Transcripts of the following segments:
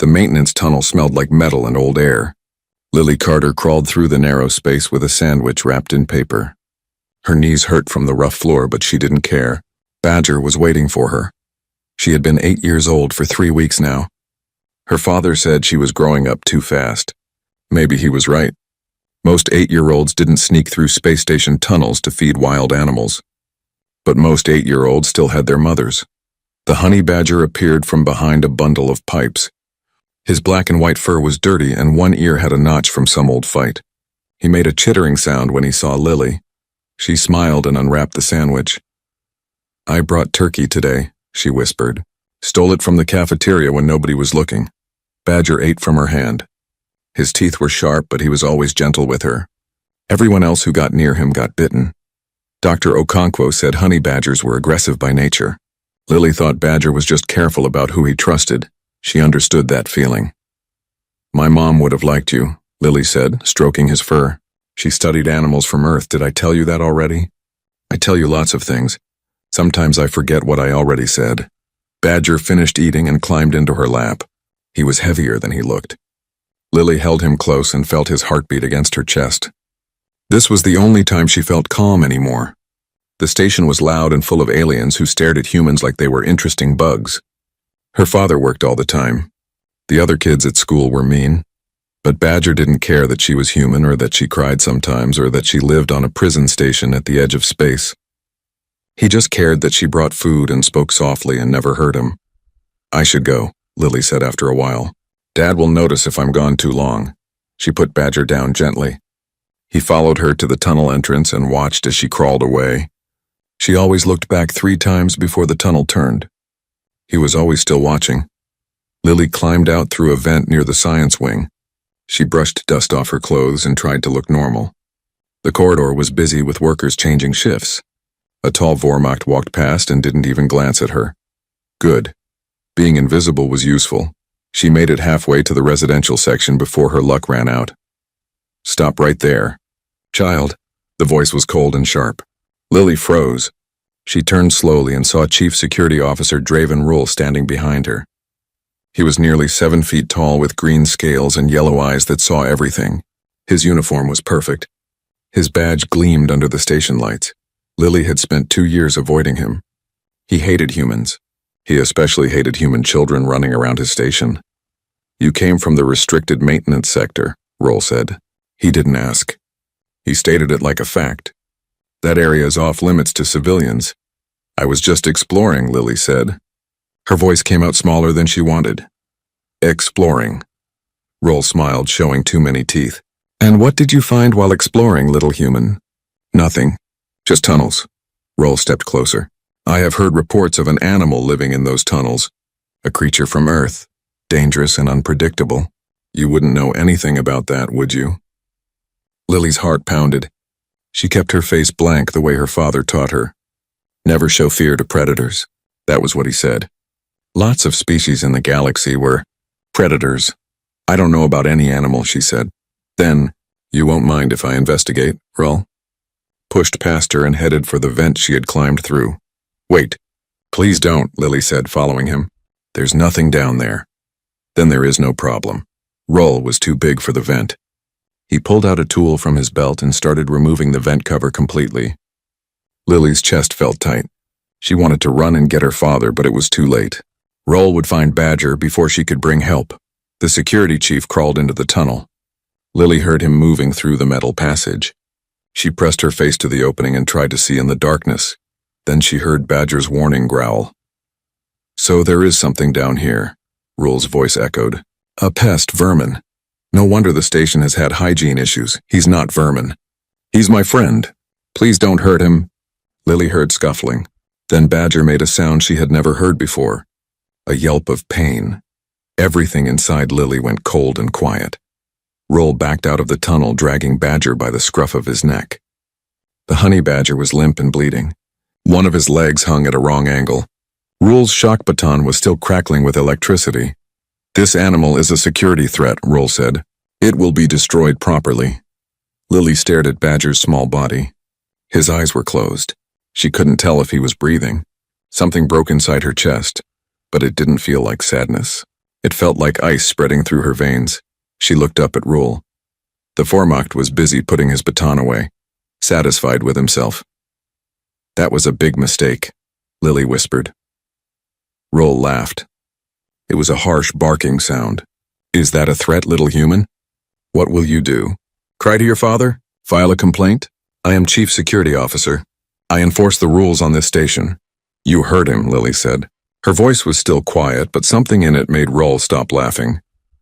The maintenance tunnel smelled like metal and old air. Lily Carter crawled through the narrow space with a sandwich wrapped in paper. Her knees hurt from the rough floor, but she didn't care. Badger was waiting for her. She had been 8 years old for 3 weeks now. Her father said she was growing up too fast. Maybe he was right. Most 8-year-olds didn't sneak through space station tunnels to feed wild animals. But most 8-year-olds still had their mothers. The honey badger appeared from behind a bundle of pipes. His black and white fur was dirty, and one ear had a notch from some old fight. He made a chittering sound when he saw Lily. She smiled and unwrapped the sandwich. "I brought turkey today," she whispered. "Stole it from the cafeteria when nobody was looking." Badger ate from her hand. His teeth were sharp, but he was always gentle with her. Everyone else who got near him got bitten. Dr. Okonkwo said honey badgers were aggressive by nature. Lily thought Badger was just careful about who he trusted. She understood that feeling. "My mom would have liked you," Lily said, stroking his fur. "She studied animals from Earth. Did I tell you that already?" "I tell you lots of things. Sometimes I forget what I already said." Badger finished eating and climbed into her lap. He was heavier than he looked. Lily held him close and felt his heartbeat against her chest. This was the only time she felt calm anymore. The station was loud and full of aliens who stared at humans like they were interesting bugs. Her father worked all the time. The other kids at school were mean. But Badger didn't care that she was human, or that she cried sometimes, or that she lived on a prison station at the edge of space. He just cared that she brought food and spoke softly and never hurt him. "I should go," Lily said after a while. "Dad will notice if I'm gone too long." She put Badger down gently. He followed her to the tunnel entrance and watched as she crawled away. She always looked back 3 times before the tunnel turned. He was always still watching. Lily climbed out through a vent near the science wing. She brushed dust off her clothes and tried to look normal. The corridor was busy with workers changing shifts. A tall Wehrmacht walked past and didn't even glance at her. Good. Being invisible was useful. She made it halfway to the residential section before her luck ran out. "Stop right there. Child." The voice was cold and sharp. Lily froze. She turned slowly and saw Chief Security Officer Draven Rule standing behind her. He was nearly 7 feet tall with green scales and yellow eyes that saw everything. His uniform was perfect. His badge gleamed under the station lights. Lily had spent 2 years avoiding him. He hated humans. He especially hated human children running around his station. "You came from the restricted maintenance sector," Roll said. He didn't ask. He stated it like a fact. "That area is off limits to civilians." "I was just exploring," Lily said. Her voice came out smaller than she wanted. "Exploring." Roll smiled, showing too many teeth. "And what did you find while exploring, little human?" "Nothing. Just tunnels." Roll stepped closer. "I have heard reports of an animal living in those tunnels. A creature from Earth. Dangerous and unpredictable. You wouldn't know anything about that, would you?" Lily's heart pounded. She kept her face blank the way her father taught her. Never show fear to predators. That was what he said. Lots of species in the galaxy were predators. "I don't know about any animal," she said. Then, "You won't mind if I investigate, Rull?" Pushed past her and headed for the vent she had climbed through. "Wait. Please don't," Lily said, following him. "There's nothing down there." "Then there is no problem." Rull was too big for the vent. He pulled out a tool from his belt and started removing the vent cover completely. Lily's chest felt tight. She wanted to run and get her father, but it was too late. Rull would find Badger before she could bring help. The security chief crawled into the tunnel. Lily heard him moving through the metal passage. She pressed her face to the opening and tried to see in the darkness. Then she heard Badger's warning growl. "So there is something down here," Rull's voice echoed. "A pest, vermin. No wonder the station has had hygiene issues. He's not vermin. He's my friend. Please don't hurt him." Lily heard scuffling. Then Badger made a sound she had never heard before. A yelp of pain. Everything inside Lily went cold and quiet. Rull backed out of the tunnel, dragging Badger by the scruff of his neck. The honey badger was limp and bleeding. One of his legs hung at a wrong angle. Rull's shock baton was still crackling with electricity. "This animal is a security threat," Rull said. "It will be destroyed properly." Lily stared at Badger's small body. His eyes were closed. She couldn't tell if he was breathing. Something broke inside her chest, but it didn't feel like sadness. It felt like ice spreading through her veins. She looked up at Rule. The Vormacht was busy putting his baton away, satisfied with himself. That was a big mistake, Lily whispered. Rule laughed. It was a harsh barking sound. Is that a threat, little human? What will you do? Cry to your father? File a complaint? I am Chief Security Officer. I enforce the rules on this station. You heard him, Lily said. Her voice was still quiet, but something in it made Roll stop laughing.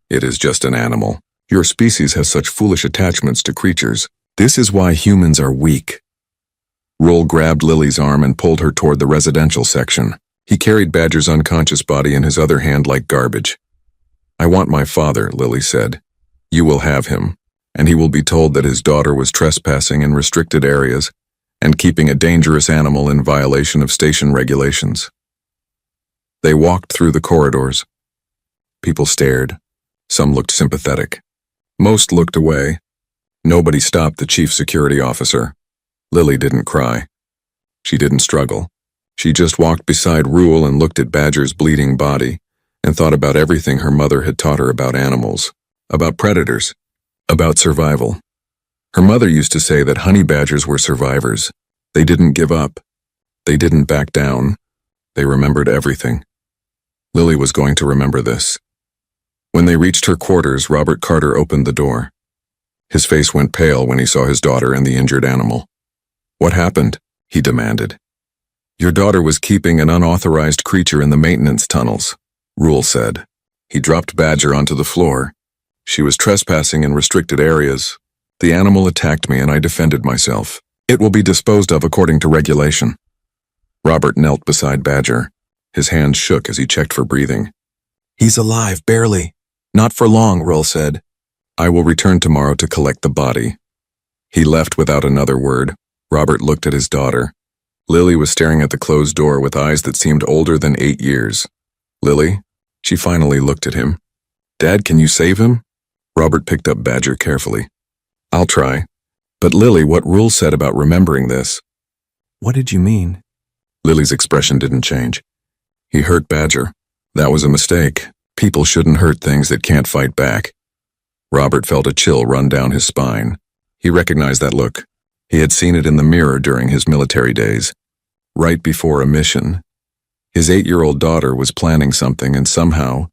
It is just an animal. Your species has such foolish attachments to creatures. This is why humans are weak. Roll grabbed Lily's arm and pulled her toward the residential section. He carried Badger's unconscious body in his other hand like garbage. I want my father, Lily said. You will have him, and he will be told that his daughter was trespassing in restricted areas and keeping a dangerous animal in violation of station regulations. They walked through the corridors. People stared. Some looked sympathetic. Most looked away. Nobody stopped the chief security officer. Lily didn't cry. She didn't struggle. She just walked beside Rule and looked at Badger's bleeding body and thought about everything her mother had taught her about animals, about predators, about survival. Her mother used to say that honey badgers were survivors. They didn't give up. They didn't back down. They remembered everything. Lily was going to remember this. When they reached her quarters, Robert Carter opened the door. His face went pale when he saw his daughter and the injured animal. What happened? He demanded. Your daughter was keeping an unauthorized creature in the maintenance tunnels, Rule said. He dropped Badger onto the floor. She was trespassing in restricted areas. The animal attacked me and I defended myself. It will be disposed of according to regulation. Robert knelt beside Badger. His hands shook as he checked for breathing. He's alive, barely. Not for long, Rule said. I will return tomorrow to collect the body. He left without another word. Robert looked at his daughter. Lily was staring at the closed door with eyes that seemed older than 8 years. Lily? She finally looked at him. Dad, can you save him? Robert picked up Badger carefully. I'll try. But Lily, what Rule said about remembering this? What did you mean? Lily's expression didn't change. He hurt Badger. That was a mistake. People shouldn't hurt things that can't fight back. Robert felt a chill run down his spine. He recognized that look. He had seen it in the mirror during his military days. Right before a mission. His 8-year-old daughter was planning something and somehow,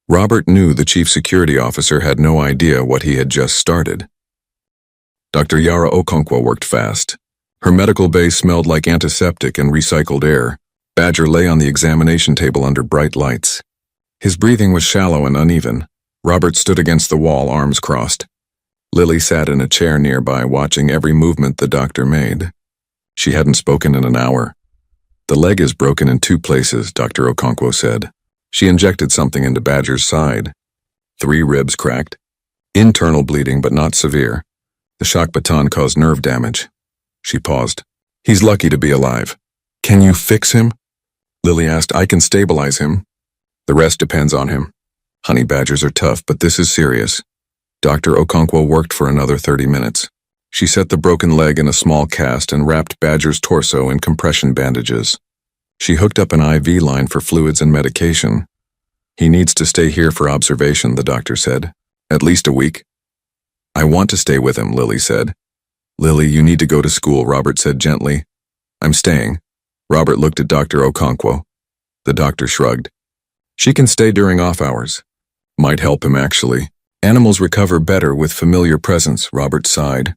Robert knew the chief security officer had no idea what he had just started. Dr. Yara Okonkwo worked fast. Her medical bay smelled like antiseptic and recycled air. Badger lay on the examination table under bright lights. His breathing was shallow and uneven. Robert stood against the wall, arms crossed. Lily sat in a chair nearby, watching every movement the doctor made. She hadn't spoken in an hour. The leg is broken in 2 places, Dr. Okonkwo said. She injected something into Badger's side. 3 ribs cracked. Internal bleeding, but not severe. The shock baton caused nerve damage. She paused. He's lucky to be alive. Can you fix him? Lily asked. I can stabilize him. The rest depends on him. Honey badgers are tough, but this is serious. Dr. Okonkwo worked for another 30 minutes. She set the broken leg in a small cast and wrapped Badger's torso in compression bandages. She hooked up an IV line for fluids and medication. He needs to stay here for observation, the doctor said. At least a week. I want to stay with him, Lily said. Lily, you need to go to school, Robert said gently. I'm staying. Robert looked at Dr. Okonkwo. The doctor shrugged. She can stay during off hours. Might help him, actually. Animals recover better with familiar presence, Robert sighed.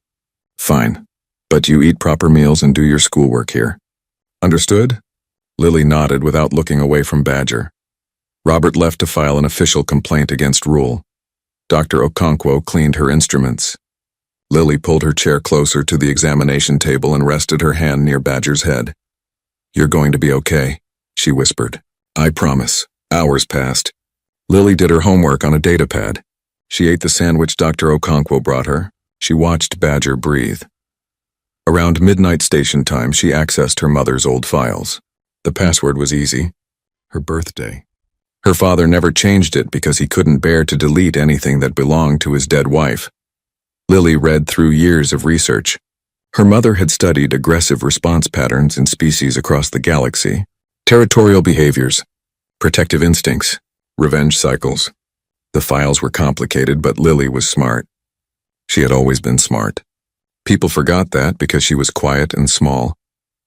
Fine. But you eat proper meals and do your schoolwork here. Understood? Lily nodded without looking away from Badger. Robert left to file an official complaint against Rule. Dr. Okonkwo cleaned her instruments. Lily pulled her chair closer to the examination table and rested her hand near Badger's head. You're going to be okay, she whispered. I promise. Hours passed. Lily did her homework on a datapad. She ate the sandwich Dr. Okonkwo brought her. She watched Badger breathe. Around midnight station time, she accessed her mother's old files. The password was easy. Her birthday. Her father never changed it because he couldn't bear to delete anything that belonged to his dead wife. Lily read through years of research. Her mother had studied aggressive response patterns in species across the galaxy, territorial behaviors, protective instincts, revenge cycles. The files were complicated, but Lily was smart. She had always been smart. People forgot that because she was quiet and small.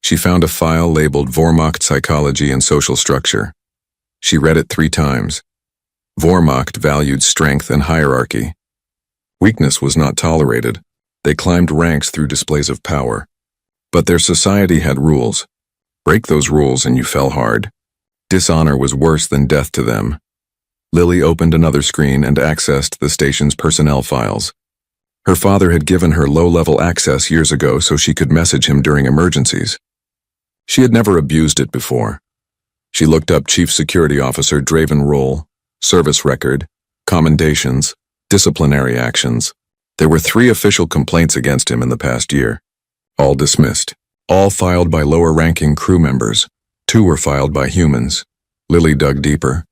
She found a file labeled Wehrmacht Psychology and Social Structure. She read it 3 times. Wehrmacht valued strength and hierarchy. Weakness was not tolerated. They climbed ranks through displays of power. But their society had rules. Break those rules and you fell hard. Dishonor was worse than death to them. Lily opened another screen and accessed the station's personnel files. Her father had given her low-level access years ago so she could message him during emergencies. She had never abused it before. She looked up Chief Security Officer Draven role, service record, commendations, disciplinary actions. There were 3 official complaints against him in the past year. All dismissed. All filed by lower-ranking crew members. 2 were filed by humans. Lily dug deeper.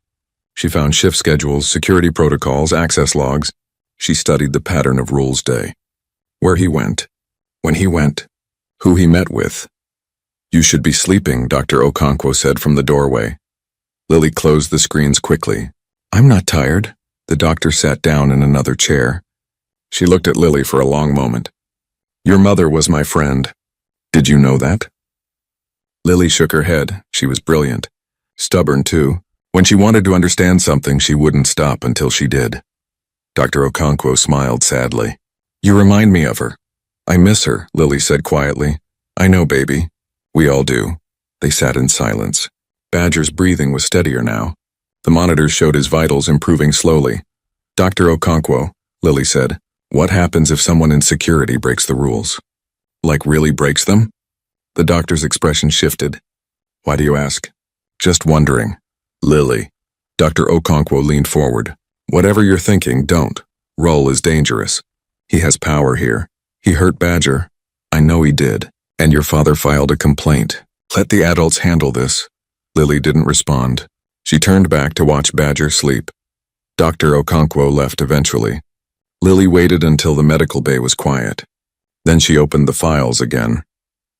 She found shift schedules, security protocols, access logs. She studied the pattern of Rule's day. Where he went. When he went. Who he met with. You should be sleeping, Dr. Okonkwo said from the doorway. Lily closed the screens quickly. I'm not tired. The doctor sat down in another chair. She looked at Lily for a long moment. Your mother was my friend. Did you know that? Lily shook her head. She was brilliant. Stubborn, too. When she wanted to understand something, she wouldn't stop until she did. Dr. Okonkwo smiled sadly. You remind me of her. I miss her, Lily said quietly. I know, baby. We all do. They sat in silence. Badger's breathing was steadier now. The monitors showed his vitals improving slowly. Dr. Okonkwo, Lily said, what happens if someone in security breaks the rules? Like really breaks them? The doctor's expression shifted. Why do you ask? Just wondering. Lily. Dr. Okonkwo leaned forward. Whatever you're thinking, don't. Rull is dangerous. He has power here. He hurt Badger. I know he did. And your father filed a complaint. Let the adults handle this. Lily didn't respond. She turned back to watch Badger sleep. Dr. Okonkwo left eventually. Lily waited until the medical bay was quiet. Then she opened the files again.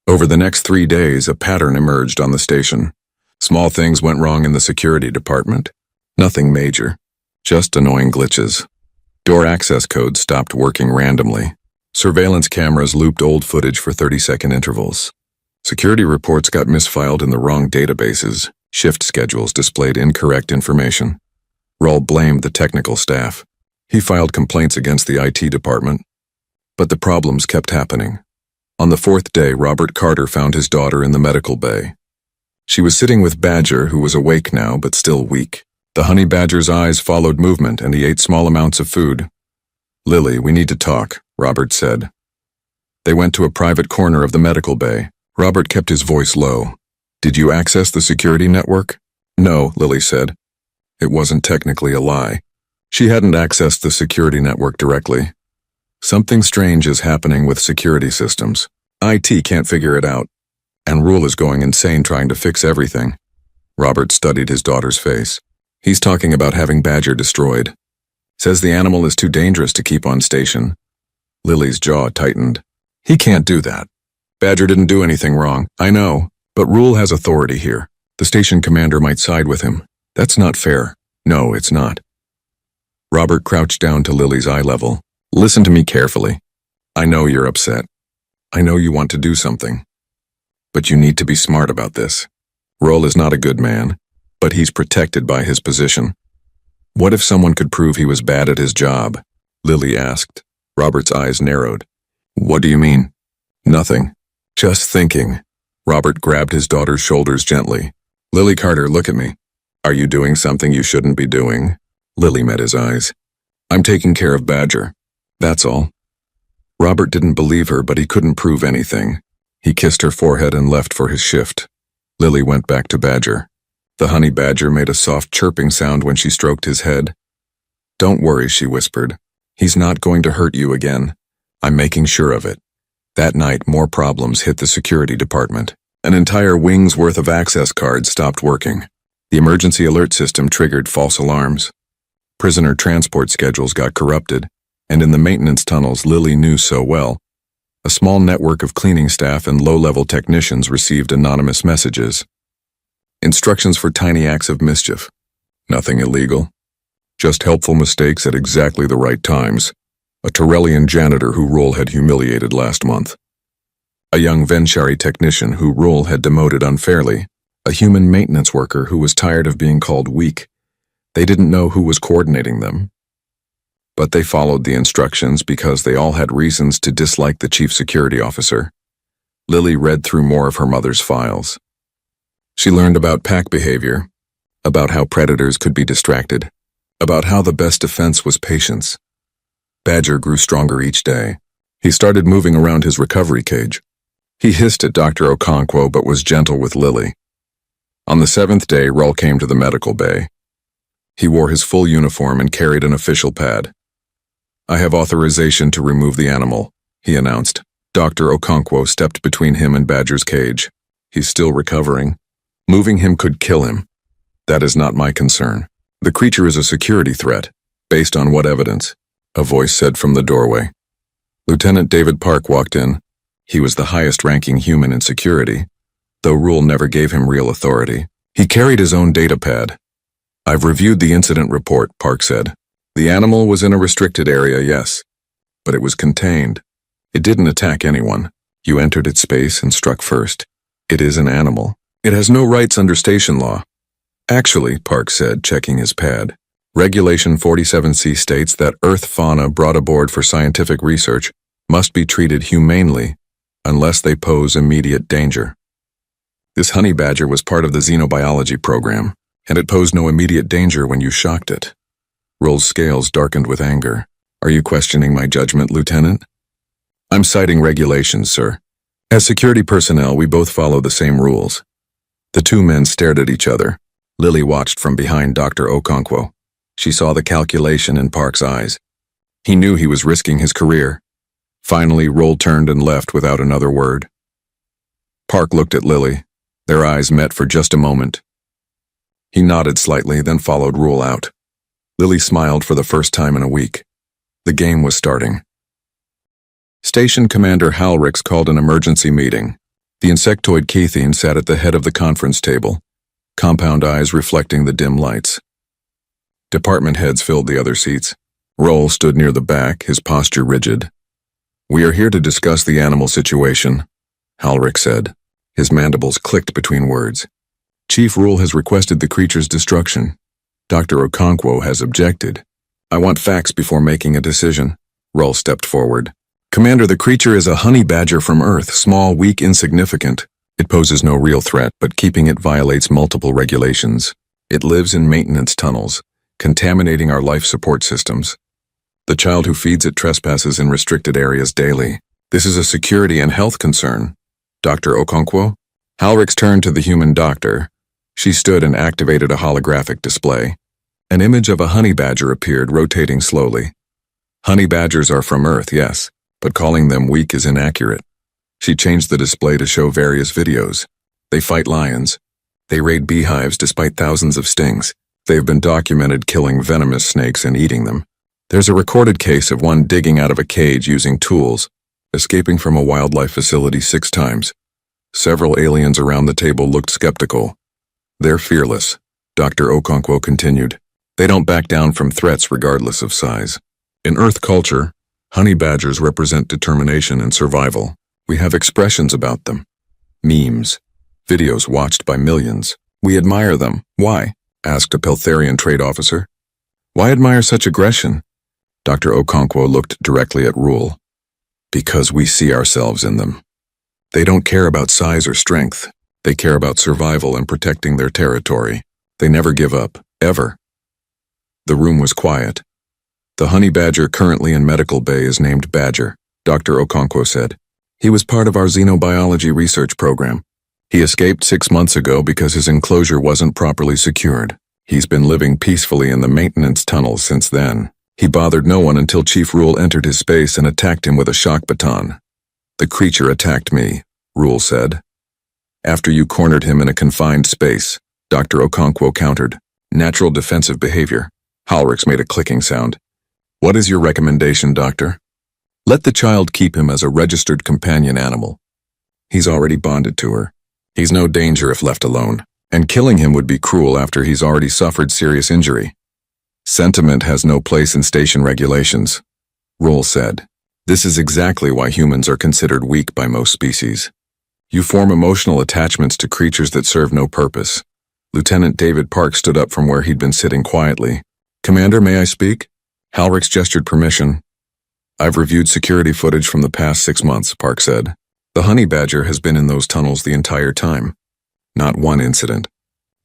Over the next 3 days, a pattern emerged on the station. Small things went wrong in the security department. Nothing major. Just annoying glitches. Door access codes stopped working randomly. Surveillance cameras looped old footage for 30-second intervals. Security reports got misfiled in the wrong databases. Shift schedules displayed incorrect information. Rull blamed the technical staff. He filed complaints against the IT department. But the problems kept happening. On the 4th day, Robert Carter found his daughter in the medical bay. She was sitting with Badger, who was awake now but still weak. The honey badger's eyes followed movement, and he ate small amounts of food. Lily, we need to talk, Robert said. They went to a private corner of the medical bay. Robert kept his voice low. Did you access the security network? No, Lily said. It wasn't technically a lie. She hadn't accessed the security network directly. Something strange is happening with security systems. IT can't figure it out. And Rule is going insane trying to fix everything. Robert studied his daughter's face. He's talking about having Badger destroyed. Says the animal is too dangerous to keep on station. Lily's jaw tightened. He can't do that. Badger didn't do anything wrong. I know, but Rule has authority here. The station commander might side with him. That's not fair. No, it's not. Robert crouched down to Lily's eye level. Listen to me carefully. I know you're upset. I know you want to do something. But you need to be smart about this. Rule is not a good man, but he's protected by his position. What if someone could prove he was bad at his job? Lily asked. Robert's eyes narrowed. What do you mean? Nothing. Just thinking. Robert grabbed his daughter's shoulders gently. Lily Carter, look at me. Are you doing something you shouldn't be doing? Lily met his eyes. I'm taking care of Badger. That's all. Robert didn't believe her, but he couldn't prove anything. He kissed her forehead and left for his shift. Lily went back to Badger. The honey badger made a soft chirping sound when she stroked his head. Don't worry, she whispered. He's not going to hurt you again. I'm making sure of it. That night, more problems hit the security department. An entire wing's worth of access cards stopped working. The emergency alert system triggered false alarms. Prisoner transport schedules got corrupted, and in the maintenance tunnels Lily knew so well, a small network of cleaning staff and low-level technicians received anonymous messages. Instructions for tiny acts of mischief. Nothing illegal. Just helpful mistakes at exactly the right times. A Torellian janitor who Rule had humiliated last month. A young Venchari technician who Rule had demoted unfairly. A human maintenance worker who was tired of being called weak. They didn't know who was coordinating them. But they followed the instructions because they all had reasons to dislike the chief security officer. Lily read through more of her mother's files. She learned about pack behavior, about how predators could be distracted, about how the best defense was patience. Badger grew stronger each day. He started moving around his recovery cage. He hissed at Dr. Okonkwo but was gentle with Lily. On the 7th day, Rull came to the medical bay. He wore his full uniform and carried an official pad. "I have authorization to remove the animal," he announced. Dr. Okonkwo stepped between him and Badger's cage. "He's still recovering. Moving him could kill him. That is not my concern. The creature is a security threat. Based on what evidence?" A voice said from the doorway. Lieutenant David Park walked in. He was the highest-ranking human in security, though Rule never gave him real authority. He carried his own data pad. "I've reviewed the incident report," Park said. "The animal was in a restricted area, yes, but it was contained. It didn't attack anyone. You entered its space and struck first. It is an animal. It has no rights under station law." "Actually," Park said, checking his pad, "Regulation 47C states that Earth fauna brought aboard for scientific research must be treated humanely unless they pose immediate danger. This honey badger was part of the xenobiology program, and it posed no immediate danger when you shocked it." Rull's scales darkened with anger. "Are you questioning my judgment, Lieutenant?" "I'm citing regulations, sir. As security personnel, we both follow the same rules." The two men stared at each other. Lily watched from behind Dr. Okonkwo. She saw the calculation in Park's eyes. He knew he was risking his career. Finally, Rull turned and left without another word. Park looked at Lily. Their eyes met for just a moment. He nodded slightly, then followed Rull out. Lily smiled for the first time in a week. The game was starting. Station Commander Halrix called an emergency meeting. The insectoid Keithine sat at the head of the conference table, compound eyes reflecting the dim lights. Department heads filled the other seats. Rull stood near the back, his posture rigid. "We are here to discuss the animal situation," Halrix said. His mandibles clicked between words. "Chief Rull has requested the creature's destruction. Dr. Okonkwo has objected. I want facts before making a decision." Rull stepped forward. "Commander, the creature is a honey badger from Earth, small, weak, insignificant. It poses no real threat, but keeping it violates multiple regulations. It lives in maintenance tunnels, contaminating our life support systems. The child who feeds it trespasses in restricted areas daily. This is a security and health concern. Dr. Okonkwo?" Halrix turned to the human doctor. She stood and activated a holographic display. An image of a honey badger appeared, rotating slowly. "Honey badgers are from Earth, yes, but calling them weak is inaccurate." She changed the display to show various videos. They fight lions. They raid beehives despite thousands of stings. They have been documented killing venomous snakes and eating them. There's a recorded case of one digging out of a cage using tools, escaping from a wildlife facility 6 times. Several aliens around the table looked skeptical. "They're fearless," Dr. Okonkwo continued. "They don't back down from threats regardless of size. In Earth culture, honey badgers represent determination and survival. We have expressions about them. Memes. Videos watched by millions. We admire them. Why?" asked a Peltharian trade officer. "Why admire such aggression?" Dr. Okonkwo looked directly at Rull. "Because we see ourselves in them. They don't care about size or strength. They care about survival and protecting their territory. They never give up, ever." The room was quiet. "The honey badger currently in medical bay is named Badger," Dr. Okonkwo said. "He was part of our xenobiology research program. He escaped 6 months ago because his enclosure wasn't properly secured. He's been living peacefully in the maintenance tunnels since then. He bothered no one until Chief Rull entered his space and attacked him with a shock baton." "The creature attacked me," Rull said. "After you cornered him in a confined space," Dr. Okonkwo countered. "Natural defensive behavior." Halrix made a clicking sound. "What is your recommendation, Doctor?" "Let the child keep him as a registered companion animal. He's already bonded to her. He's no danger if left alone, and killing him would be cruel after he's already suffered serious injury." Sentiment has no place in station regulations, Rule said. This is exactly why humans are considered weak by most species. You form emotional attachments to creatures that serve no purpose. Lieutenant David Park stood up from where he'd been sitting quietly. Commander, may I speak? Halrix gestured permission. I've reviewed security footage from the past 6 months, Park said. The honey badger has been in those tunnels the entire time. Not one incident.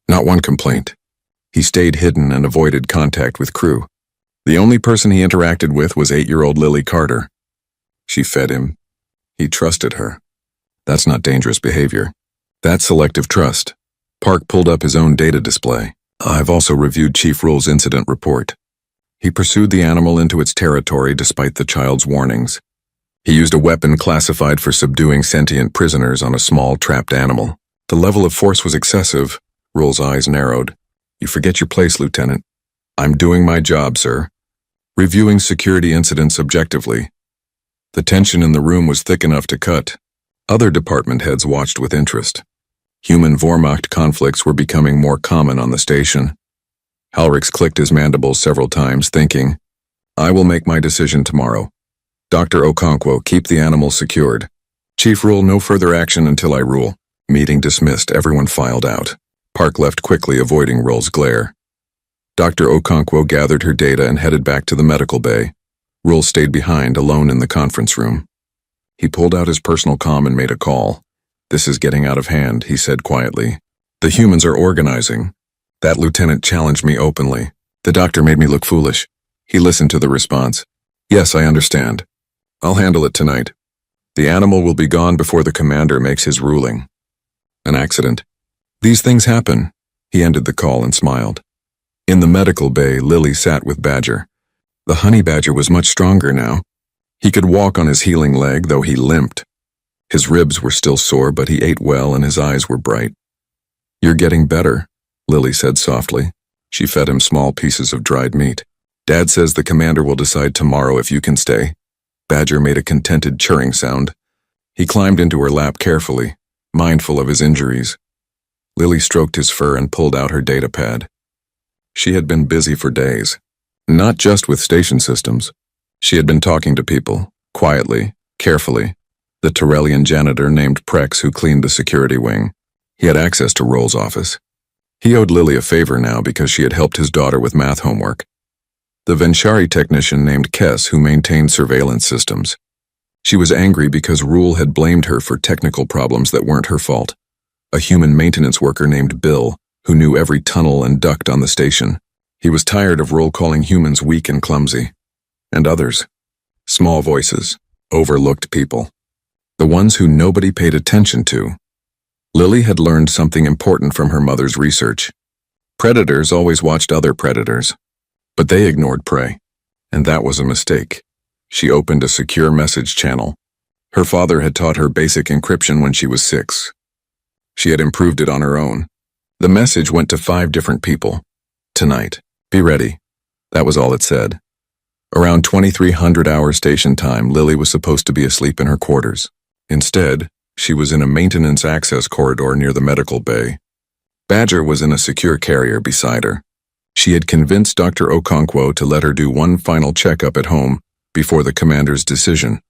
Not one complaint. He stayed hidden and avoided contact with crew. The only person he interacted with was 8-year-old Lily Carter. She fed him. He trusted her. That's not dangerous behavior. That's selective trust. Park pulled up his own data display. I've also reviewed Chief Rule's incident report. He pursued the animal into its territory despite the child's warnings. He used a weapon classified for subduing sentient prisoners on a small, trapped animal. The level of force was excessive. Rule's eyes narrowed. You forget your place, Lieutenant. I'm doing my job, sir. Reviewing security incidents objectively. The tension in the room was thick enough to cut. Other department heads watched with interest. Human Wehrmacht conflicts were becoming more common on the station. Halrix clicked his mandibles several times, thinking, I will make my decision tomorrow. Dr. Okonkwo, keep the animal secured. Chief Rule, no further action until I rule. Meeting dismissed, everyone filed out. Park left quickly, avoiding Rule's glare. Dr. Okonkwo gathered her data and headed back to the medical bay. Rule stayed behind, alone in the conference room. He pulled out his personal comm and made a call. This is getting out of hand, he said quietly. The humans are organizing. That lieutenant challenged me openly. The doctor made me look foolish. He listened to the response. Yes, I understand. I'll handle it tonight. The animal will be gone before the commander makes his ruling. An accident. These things happen. He ended the call and smiled. In the medical bay, Lily sat with Badger. The honey badger was much stronger now. He could walk on his healing leg, though he limped. His ribs were still sore, but he ate well and his eyes were bright. You're getting better, Lily said softly. She fed him small pieces of dried meat. Dad says the commander will decide tomorrow if you can stay. Badger made a contented churring sound. He climbed into her lap carefully, mindful of his injuries. Lily stroked his fur and pulled out her data pad. She had been busy for days, not just with station systems. She had been talking to people, quietly, carefully. The Tyrellian janitor named Prex who cleaned the security wing. He had access to Roll's office. He owed Lily a favor now because she had helped his daughter with math homework. The Venshari technician named Kess who maintained surveillance systems. She was angry because Rule had blamed her for technical problems that weren't her fault. A human maintenance worker named Bill who knew every tunnel and duct on the station. He was tired of Rule calling humans weak and clumsy. And others. Small voices. Overlooked people. The ones who nobody paid attention to. Lily had learned something important from her mother's research. Predators always watched other predators. But they ignored prey. And that was a mistake. She opened a secure message channel. Her father had taught her basic encryption when she was 6. She had improved it on her own. The message went to 5 different people. Tonight. Be ready. That was all it said. Around 2300 hour station time, Lily was supposed to be asleep in her quarters. Instead, she was in a maintenance access corridor near the medical bay. Badger was in a secure carrier beside her. She had convinced Dr. Okonkwo to let her do one final checkup at home before the commander's decision.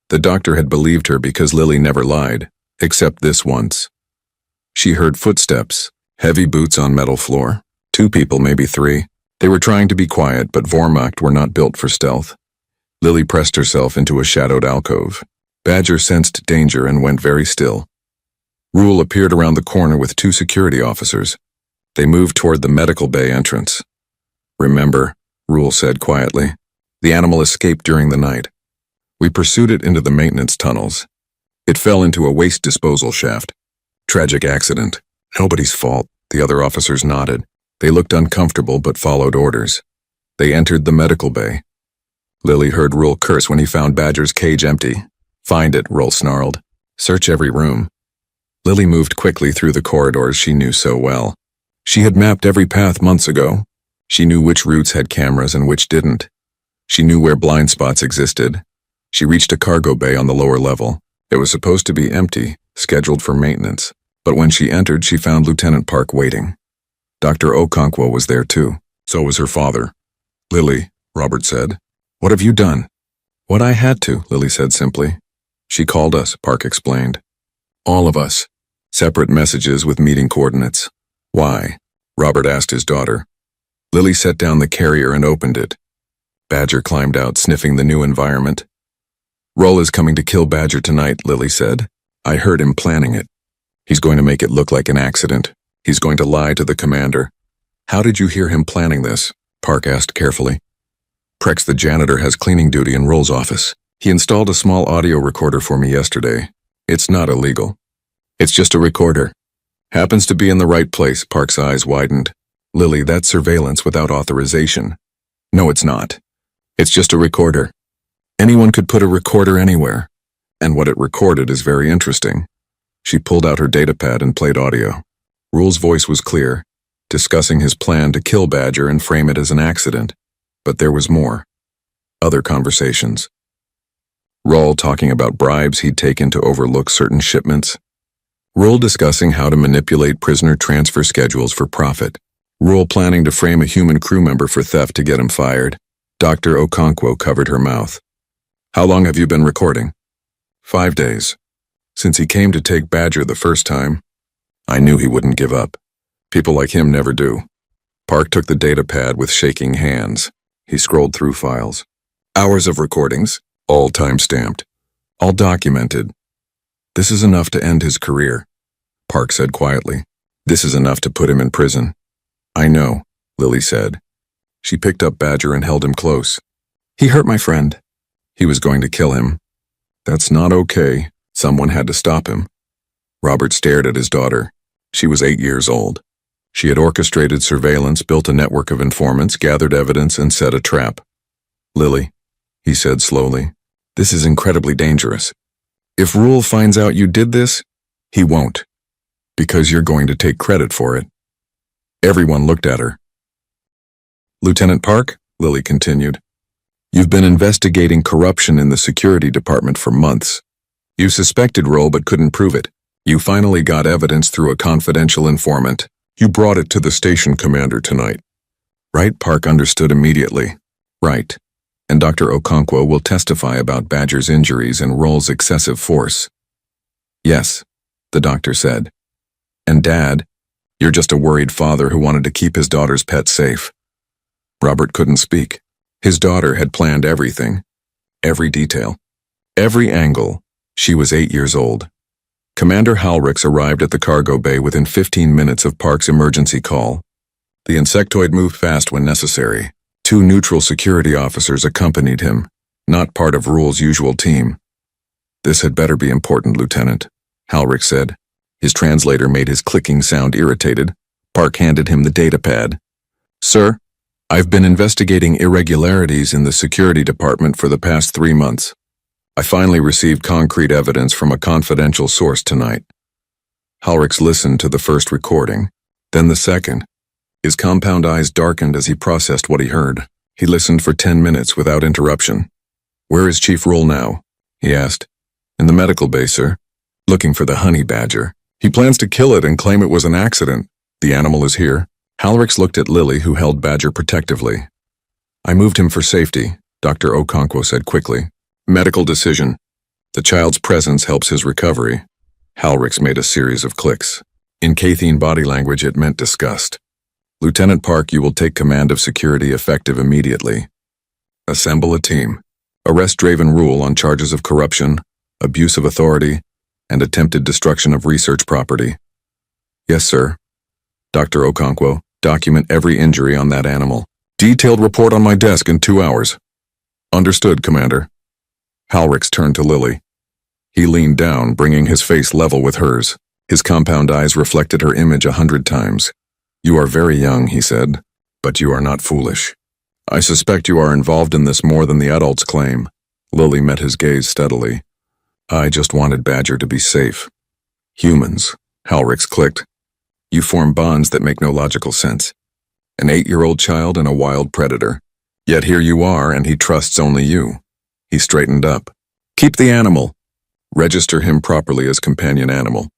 The doctor had believed her because Lily never lied, except this once. She heard footsteps, heavy boots on metal floor. 2 people, maybe 3. They were trying to be quiet, but Wehrmacht were not built for stealth. Lily pressed herself into a shadowed alcove. Badger sensed danger and went very still. Rule appeared around the corner with 2 security officers. They moved toward the medical bay entrance. Remember, Rule said quietly, the animal escaped during the night. We pursued it into the maintenance tunnels. It fell into a waste disposal shaft. Tragic accident. Nobody's fault, the other officers nodded. They looked uncomfortable but followed orders. They entered the medical bay. Lily heard Rule curse when he found Badger's cage empty. Find it, Rule snarled. Search every room. Lily moved quickly through the corridors she knew so well. She had mapped every path months ago. She knew which routes had cameras and which didn't. She knew where blind spots existed. She reached a cargo bay on the lower level. It was supposed to be empty, scheduled for maintenance. But when she entered, she found Lieutenant Park waiting. Dr. Okonkwo was there too. So was her father. Lily, Robert said. What have you done? What I had to, Lily said simply. She called us, Park explained. All of us. Separate messages with meeting coordinates. Why? Robert asked his daughter. Lily set down the carrier and opened it. Badger climbed out, sniffing the new environment. Roll is coming to kill Badger tonight, Lily said. I heard him planning it. He's going to make it look like an accident. He's going to lie to the commander. How did you hear him planning this? Park asked carefully. Prex, the janitor, has cleaning duty in Roll's office. He installed a small audio recorder for me yesterday. It's not illegal. It's just a recorder. Happens to be in the right place, Park's eyes widened. Lily, that's surveillance without authorization. No, it's not. It's just a recorder. Anyone could put a recorder anywhere. And what it recorded is very interesting. She pulled out her datapad and played audio. Rule's voice was clear, discussing his plan to kill Badger and frame it as an accident. But there was more. Other conversations. Rule talking about bribes he'd taken to overlook certain shipments. Rule discussing how to manipulate prisoner transfer schedules for profit. Rule planning to frame a human crew member for theft to get him fired. Dr. Okonkwo covered her mouth. How long have you been recording? 5 days. Since he came to take Badger the first time. I knew he wouldn't give up. People like him never do. Park took the datapad with shaking hands. He scrolled through files. Hours of recordings, all time-stamped, all documented. This is enough to end his career, Park said quietly. This is enough to put him in prison. I know, Lily said. She picked up Badger and held him close. He hurt my friend. He was going to kill him. That's not okay. Someone had to stop him. Robert stared at his daughter. She was 8 years old. She had orchestrated surveillance, built a network of informants, gathered evidence, and set a trap. Lily, he said slowly, this is incredibly dangerous. If Rule finds out you did this, he won't. Because you're going to take credit for it. Everyone looked at her. Lieutenant Park, Lily continued, you've been investigating corruption in the security department for months. You suspected Rule but couldn't prove it. You finally got evidence through a confidential informant. You brought it to the station commander tonight. Right? Park understood immediately. Right. And Dr. Okonkwo will testify about Badger's injuries and Roll's excessive force. Yes, the doctor said. And Dad, you're just a worried father who wanted to keep his daughter's pet safe. Robert couldn't speak. His daughter had planned everything. Every detail. Every angle. She was 8 years old. Commander Halrix arrived at the cargo bay within 15 minutes of Park's emergency call. The insectoid moved fast when necessary. 2 neutral security officers accompanied him, not part of Rule's usual team. This had better be important, Lieutenant, Halrix said. His translator made his clicking sound irritated. Park handed him the datapad. Sir, I've been investigating irregularities in the security department for the past 3 months. I finally received concrete evidence from a confidential source tonight. Halrix listened to the first recording, then the second. His compound eyes darkened as he processed what he heard. He listened for 10 minutes without interruption. Where is Chief Rule now? He asked. In the medical bay, sir. Looking for the honey badger. He plans to kill it and claim it was an accident. The animal is here. Halrix looked at Lily, who held Badger protectively. I moved him for safety, Dr. Okonkwo said quickly. Medical decision. The child's presence helps his recovery. Halrix made a series of clicks. In Cathine body language, it meant disgust. Lieutenant Park, you will take command of security effective immediately. Assemble a team. Arrest Draven Rule on charges of corruption, abuse of authority, and attempted destruction of research property. Yes, sir. Dr. Okonkwo, document every injury on that animal. Detailed report on my desk in 2 hours. Understood, Commander. Halrix turned to Lily. He leaned down, bringing his face level with hers. His compound eyes reflected her image 100 times. You are very young, he said, but you are not foolish. I suspect you are involved in this more than the adults claim. Lily met his gaze steadily. I just wanted Badger to be safe. Humans, Halrix clicked. You form bonds that make no logical sense. An 8-year-old child and a wild predator. Yet here you are, and he trusts only you. He straightened up. Keep the animal. Register him properly as companion animal.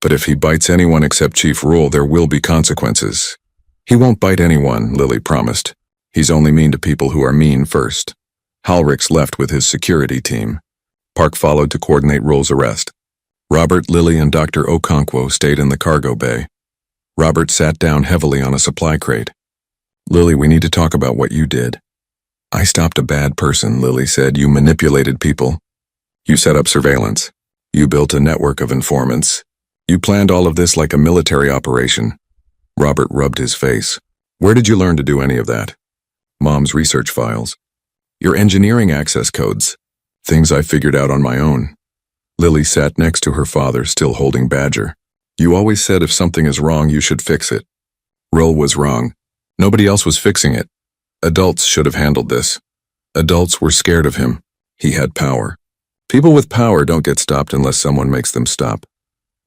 But if he bites anyone except Chief Rule, there will be consequences. He won't bite anyone, Lily promised. He's only mean to people who are mean first. Halrichs left with his security team. Park followed to coordinate Roll's arrest. Robert, Lily, and Dr. Okonkwo stayed in the cargo bay. Robert sat down heavily on a supply crate. Lily, we need to talk about what you did. I stopped a bad person, Lily said. You manipulated people. You set up surveillance. You built a network of informants. You planned all of this like a military operation. Robert rubbed his face. Where did you learn to do any of that? Mom's research files. Your engineering access codes. Things I figured out on my own. Lily sat next to her father, still holding Badger. You always said if something is wrong, you should fix it. Roll was wrong. Nobody else was fixing it. Adults should have handled this. Adults were scared of him. He had power. People with power don't get stopped unless someone makes them stop.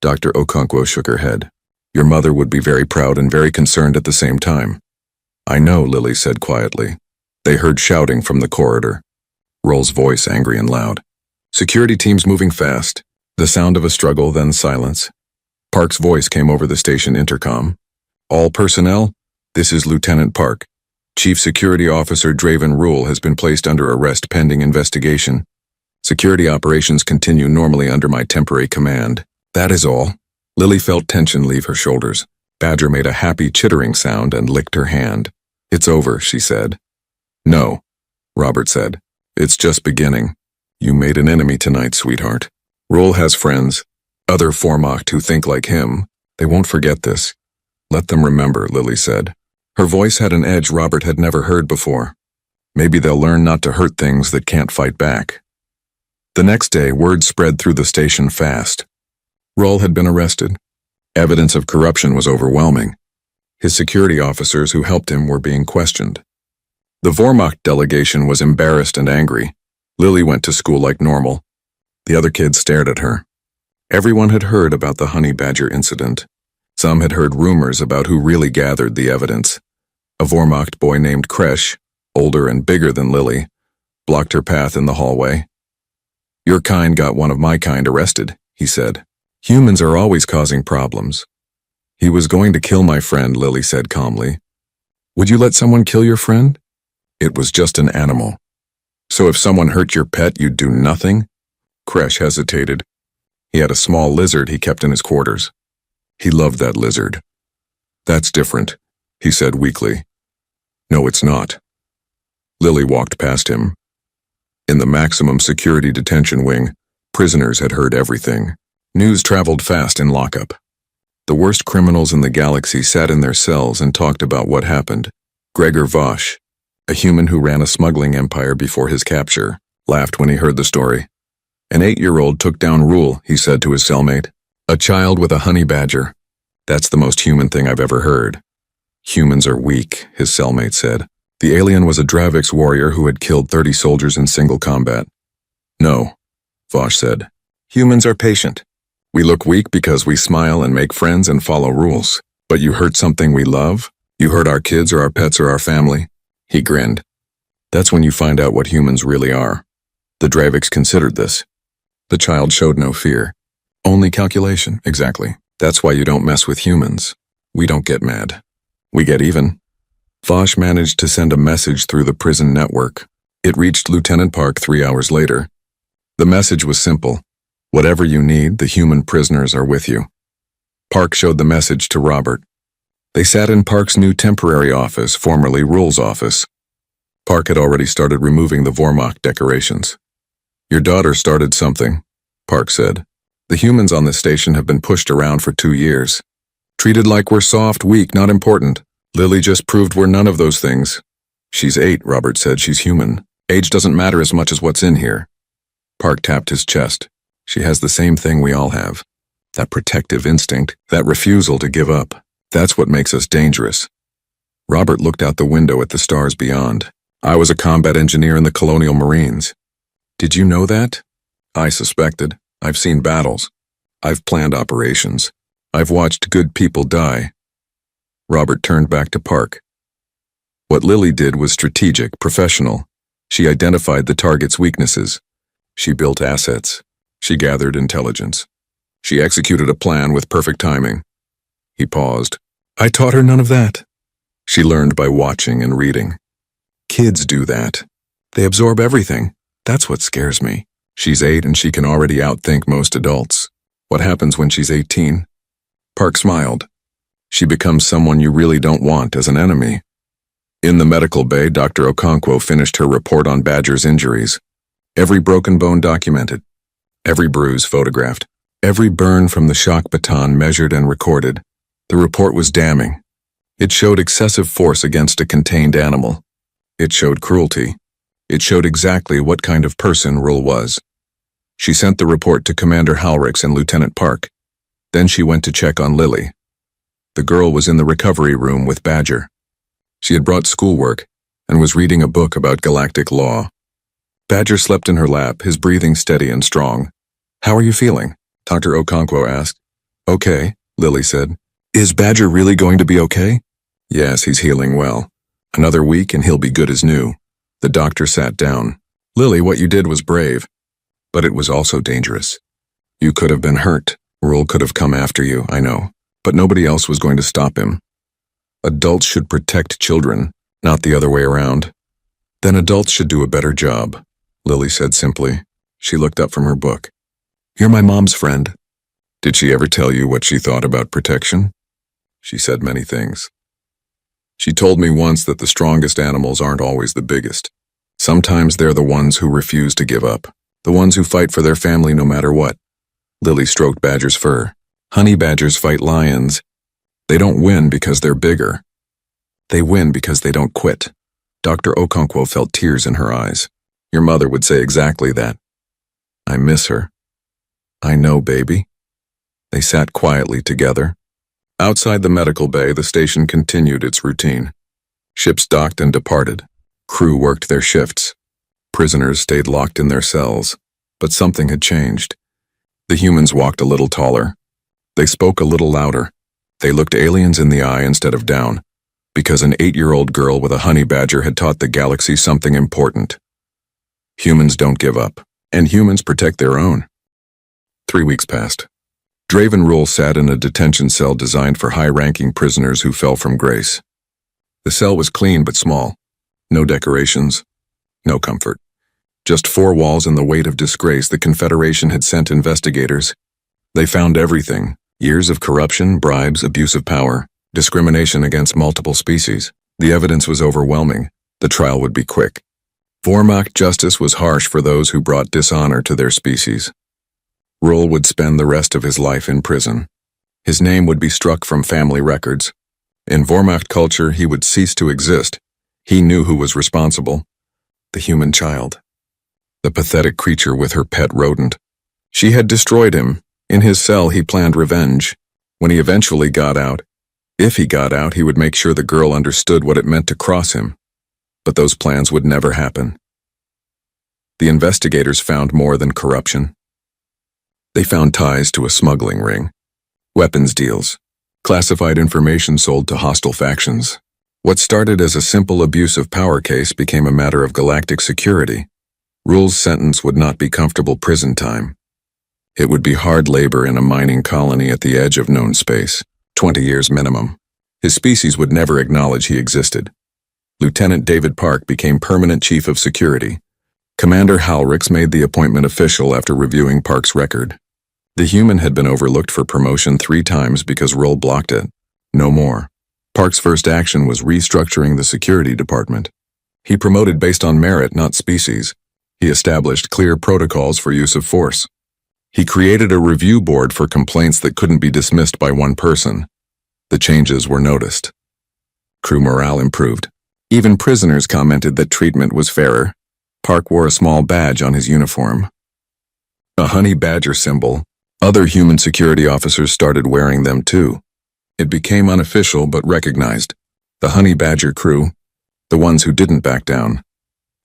Dr. Okonkwo shook her head. Your mother would be very proud and very concerned at the same time. I know, Lily said quietly. They heard shouting from the corridor. Roll's voice angry and loud. Security teams moving fast. The sound of a struggle, then silence. Park's voice came over the station intercom. All personnel, this is Lieutenant Park. Chief Security Officer Draven Rule has been placed under arrest pending investigation. Security operations continue normally under my temporary command. That is all. Lily felt tension leave her shoulders. Badger made a happy chittering sound and licked her hand. It's over, she said. No, Robert said. It's just beginning. You made an enemy tonight, sweetheart. Rule has friends. Other Vormacht who think like him. They won't forget this. Let them remember, Lily said. Her voice had an edge Robert had never heard before. Maybe they'll learn not to hurt things that can't fight back. The next day, word spread through the station fast. Roll had been arrested. Evidence of corruption was overwhelming. His security officers who helped him were being questioned. The Vormacht delegation was embarrassed and angry. Lily went to school like normal. The other kids stared at her. Everyone had heard about the honey badger incident. Some had heard rumors about who really gathered the evidence. A Vormacht boy named Kresh, older and bigger than Lily, blocked her path in the hallway. Your kind got one of my kind arrested, he said. Humans are always causing problems. He was going to kill my friend, Lily said calmly. Would you let someone kill your friend? It was just an animal. So if someone hurt your pet, you'd do nothing? Kresh hesitated. He had a small lizard he kept in his quarters. He loved that lizard. That's different, he said weakly. No, it's not. Lily walked past him. In the maximum security detention wing, prisoners had heard everything. News traveled fast in lockup. The worst criminals in the galaxy sat in their cells and talked about what happened. Gregor Vosch, a human who ran a smuggling empire before his capture, laughed when he heard the story. An 8-year-old took down Rule, he said to his cellmate. A child with a honey badger. That's the most human thing I've ever heard. Humans are weak, his cellmate said. The alien was a Dravix warrior who had killed 30 soldiers in single combat. No, Vosch said. Humans are patient. We look weak because we smile and make friends and follow rules. But you hurt something we love? You hurt our kids or our pets or our family? He grinned. That's when you find out what humans really are. The Dravix considered this. The child showed no fear. Only calculation, exactly. That's why you don't mess with humans. We don't get mad. We get even. Vosch managed to send a message through the prison network. It reached Lieutenant Park 3 hours later. The message was simple. Whatever you need, the human prisoners are with you. Park showed the message to Robert. They sat in Park's new temporary office, formerly Rule's office. Park had already started removing the Vormacht decorations. Your daughter started something, Park said. The humans on this station have been pushed around for 2 years. Treated like we're soft, weak, not important. Lily just proved we're none of those things. She's 8, Robert said. She's human. Age doesn't matter as much as what's in here. Park tapped his chest. She has the same thing we all have. That protective instinct, that refusal to give up. That's what makes us dangerous. Robert looked out the window at the stars beyond. I was a combat engineer in the Colonial Marines. Did you know that? I suspected. I've seen battles. I've planned operations. I've watched good people die. Robert turned back to Park. What Lily did was strategic, professional. She identified the target's weaknesses. She built assets. She gathered intelligence. She executed a plan with perfect timing. He paused. I taught her none of that. She learned by watching and reading. Kids do that. They absorb everything. That's what scares me. She's 8 and she can already outthink most adults. What happens when she's 18? Park smiled. She becomes someone you really don't want as an enemy. In the medical bay, Dr. Okonkwo finished her report on Badger's injuries. Every broken bone documented. Every bruise photographed. Every burn from the shock baton measured and recorded. The report was damning. It showed excessive force against a contained animal. It showed cruelty. It showed exactly what kind of person Rule was. She sent the report to Commander Halrix and Lieutenant Park. Then she went to check on Lily. The girl was in the recovery room with Badger. She had brought schoolwork and was reading a book about galactic law. Badger slept in her lap, his breathing steady and strong. "How are you feeling?" Dr. Okonkwo asked. "Okay," Lily said. "Is Badger really going to be okay?" "Yes, he's healing well. Another week and he'll be good as new." The doctor sat down. "Lily, what you did was brave, but it was also dangerous. You could have been hurt. Rule could have come after you, I know, but nobody else was going to stop him. Adults should protect children, not the other way around." "Then adults should do a better job," Lily said simply. She looked up from her book. "You're my mom's friend." "Did she ever tell you what she thought about protection?" "She said many things. She told me once that the strongest animals aren't always the biggest. Sometimes they're the ones who refuse to give up, the ones who fight for their family no matter what." Lily stroked Badger's fur. "Honey badgers fight lions. They don't win because they're bigger. They win because they don't quit." Dr. Okonkwo felt tears in her eyes. "Your mother would say exactly that." "I miss her." "I know, baby." They sat quietly together. Outside the medical bay, the station continued its routine. Ships docked and departed. Crew worked their shifts. Prisoners stayed locked in their cells. But something had changed. The humans walked a little taller. They spoke a little louder. They looked aliens in the eye instead of down, because an 8-year-old girl with a honey badger had taught the galaxy something important. Humans don't give up, and humans protect their own. 3 weeks passed. Draven Rule sat in a detention cell designed for high-ranking prisoners who fell from grace. The cell was clean but small. No decorations, no comfort. Just 4 walls and the weight of disgrace. The Confederation had sent investigators. They found everything: years of corruption, bribes, abuse of power, discrimination against multiple species. The evidence was overwhelming. The trial would be quick. Vormach justice was harsh for those who brought dishonor to their species. Rule would spend the rest of his life in prison. His name would be struck from family records. In Vormach culture, he would cease to exist. He knew who was responsible. The human child. The pathetic creature with her pet rodent. She had destroyed him. In his cell, he planned revenge. When he eventually got out, if he got out, he would make sure the girl understood what it meant to cross him. But those plans would never happen. The investigators found more than corruption. They found ties to a smuggling ring, weapons deals, classified information sold to hostile factions. What started as a simple abuse of power case became a matter of galactic security. Rule's sentence would not be comfortable prison time. It would be hard labor in a mining colony at the edge of known space, 20 years minimum. His species would never acknowledge he existed. Lieutenant David Park became permanent chief of security. Commander Halrix made the appointment official after reviewing Park's record. The human had been overlooked for promotion 3 times because Rule blocked it. No more. Park's first action was restructuring the security department. He promoted based on merit, not species. He established clear protocols for use of force. He created a review board for complaints that couldn't be dismissed by one person. The changes were noticed. Crew morale improved. Even prisoners commented that treatment was fairer. Park wore a small badge on his uniform. A honey badger symbol. Other human security officers started wearing them too. It became unofficial but recognized. The honey badger crew, the ones who didn't back down.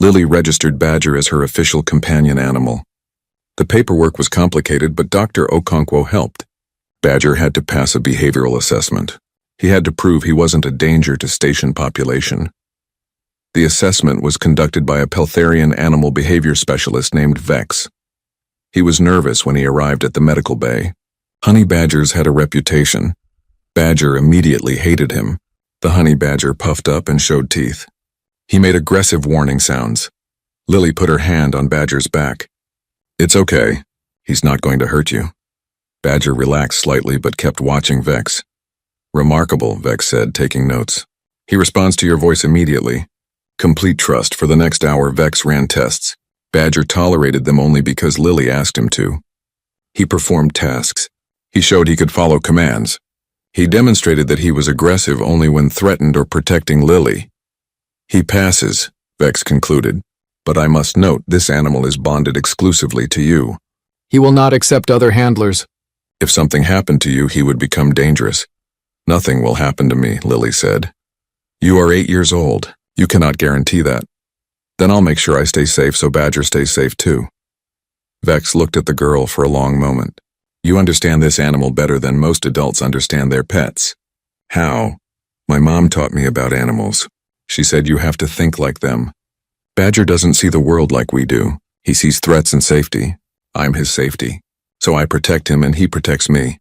Lily registered Badger as her official companion animal. The paperwork was complicated, but Dr. Okonkwo helped. Badger had to pass a behavioral assessment. He had to prove he wasn't a danger to station population. The assessment was conducted by a Peltharian animal behavior specialist named Vex. He was nervous when he arrived at the medical bay. Honey badgers had a reputation. Badger immediately hated him. The honey badger puffed up and showed teeth. He made aggressive warning sounds. Lily put her hand on Badger's back. It's okay. He's not going to hurt you. Badger relaxed slightly but kept watching Vex. Remarkable, Vex said, taking notes. He responds to your voice immediately. Complete trust. For the next hour, Vex ran tests. Badger tolerated them only because Lily asked him to. He performed tasks. He showed he could follow commands. He demonstrated that he was aggressive only when threatened or protecting Lily. He passes, Vex concluded. But I must note, this animal is bonded exclusively to you. He will not accept other handlers. If something happened to you, he would become dangerous. Nothing will happen to me, Lily said. You are 8 years old. You cannot guarantee that. Then I'll make sure I stay safe so Badger stays safe too. Vex looked at the girl for a long moment. You understand this animal better than most adults understand their pets. How? My mom taught me about animals. She said you have to think like them. Badger doesn't see the world like we do. He sees threats and safety. I'm his safety. So I protect him and he protects me.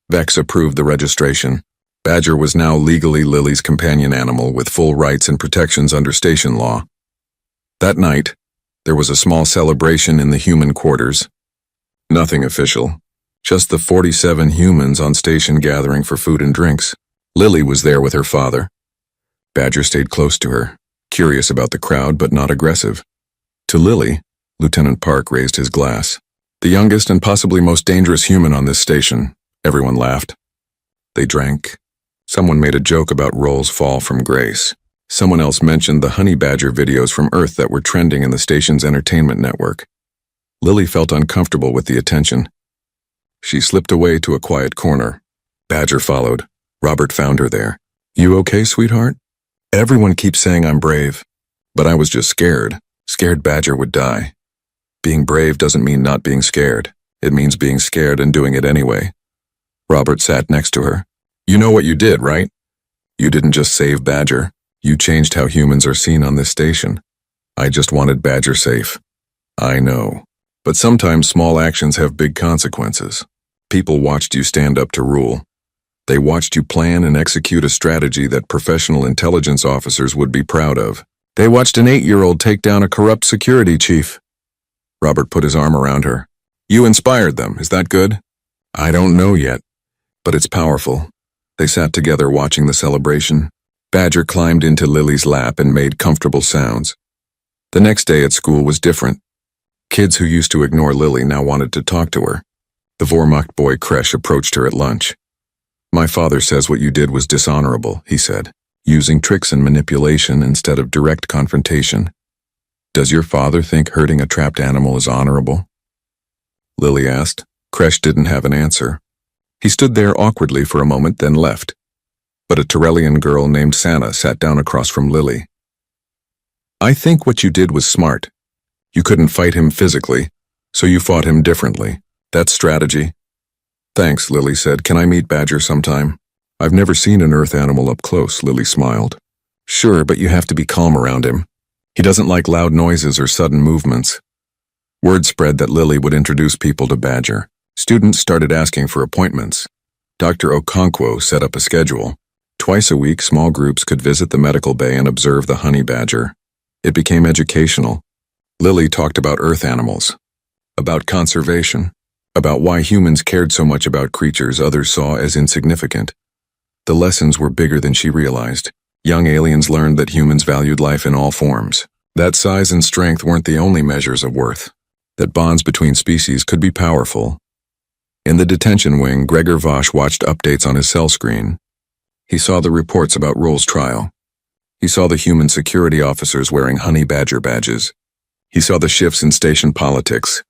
Vex approved the registration. Badger was now legally Lily's companion animal with full rights and protections under station law. That night, there was a small celebration in the human quarters. Nothing official. Just the 47 humans on station gathering for food and drinks. Lily was there with her father. Badger stayed close to her, curious about the crowd but not aggressive. To Lily, Lieutenant Park raised his glass. The youngest and possibly most dangerous human on this station. Everyone laughed. They drank. Someone made a joke about Roll's fall from grace. Someone else mentioned the honey badger videos from Earth that were trending in the station's entertainment network. Lily felt uncomfortable with the attention. She slipped away to a quiet corner. Badger followed. Robert found her there. You okay, sweetheart? Everyone keeps saying I'm brave. But I was just scared. Scared Badger would die. Being brave doesn't mean not being scared. It means being scared and doing it anyway. Robert sat next to her. You know what you did, right? You didn't just save Badger. You changed how humans are seen on this station. I just wanted Badger safe. I know. But sometimes small actions have big consequences. People watched you stand up to rule. They watched you plan and execute a strategy that professional intelligence officers would be proud of. They watched an 8-year-old take down a corrupt security chief. Robert put his arm around her. You inspired them, is that good? I don't know yet, but it's powerful. They sat together watching the celebration. Badger climbed into Lily's lap and made comfortable sounds. The next day at school was different. Kids who used to ignore Lily now wanted to talk to her. The Vormacht boy Kresh approached her at lunch. My father says what you did was dishonorable, he said, using tricks and manipulation instead of direct confrontation. Does your father think hurting a trapped animal is honorable? Lily asked. Kresh didn't have an answer. He stood there awkwardly for a moment, then left. But a Torellian girl named Sana sat down across from Lily. I think what you did was smart. You couldn't fight him physically, so you fought him differently. That's strategy. Thanks, Lily said. Can I meet Badger sometime? I've never seen an earth animal up close, Lily smiled. Sure, but you have to be calm around him. He doesn't like loud noises or sudden movements. Word spread that Lily would introduce people to Badger. Students started asking for appointments. Dr. Okonkwo set up a schedule. Twice a week, small groups could visit the medical bay and observe the honey badger. It became educational. Lily talked about earth animals, about conservation, about why humans cared so much about creatures others saw as insignificant. The lessons were bigger than she realized. Young aliens learned that humans valued life in all forms, that size and strength weren't the only measures of worth, that bonds between species could be powerful. In the detention wing, Gregor Vosch watched updates on his cell screen. He saw the reports about Roll's trial. He saw the human security officers wearing honey badger badges. He saw the shifts in station politics.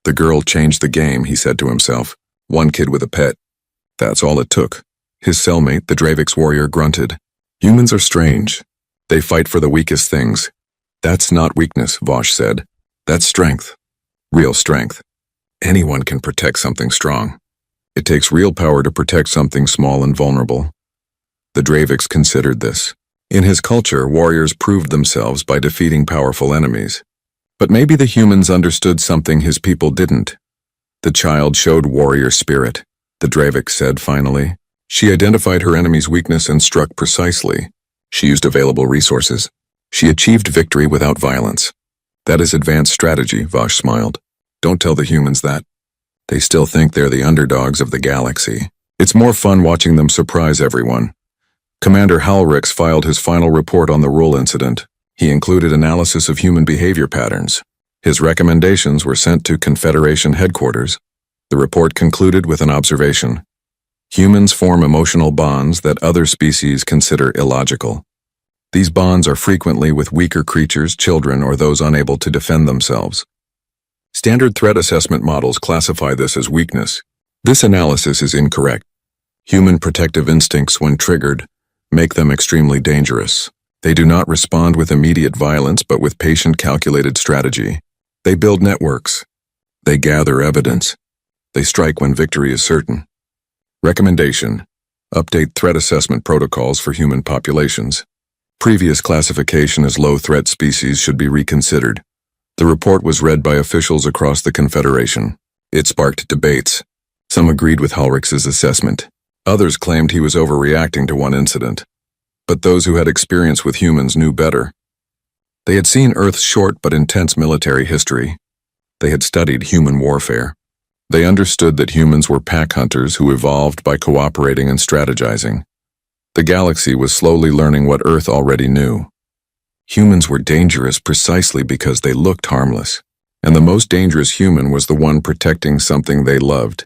The girl changed the game, he said to himself. One kid with a pet. That's all it took. His cellmate, the Dravix warrior, grunted. Humans are strange. They fight for the weakest things. That's not weakness, Vosch said. That's strength. Real strength. Anyone can protect something strong. It takes real power to protect something small and vulnerable. The Dravix considered this. In his culture, warriors proved themselves by defeating powerful enemies. But maybe the humans understood something his people didn't. The child showed warrior spirit, the Dravix said finally. She identified her enemy's weakness and struck precisely. She used available resources. She achieved victory without violence. That is advanced strategy, Vosh smiled. Don't tell the humans that. They still think they're the underdogs of the galaxy. It's more fun watching them surprise everyone. Commander Halrix filed his final report on the Rule incident. He included analysis of human behavior patterns. His recommendations were sent to Confederation headquarters. The report concluded with an observation. Humans form emotional bonds that other species consider illogical. These bonds are frequently with weaker creatures, children, or those unable to defend themselves. Standard threat assessment models classify this as weakness. This analysis is incorrect. Human protective instincts, when triggered, make them extremely dangerous. They do not respond with immediate violence, but with patient, calculated strategy. They build networks. They gather evidence. They strike when victory is certain. Recommendation: update threat assessment protocols for human populations. Previous classification as low-threat species should be reconsidered. The report was read by officials across the Confederation. It sparked debates. Some agreed with Halrix's assessment. Others claimed he was overreacting to one incident. But those who had experience with humans knew better. They had seen Earth's short but intense military history. They had studied human warfare. They understood that humans were pack hunters who evolved by cooperating and strategizing. The galaxy was slowly learning what Earth already knew. Humans were dangerous precisely because they looked harmless, and the most dangerous human was the one protecting something they loved.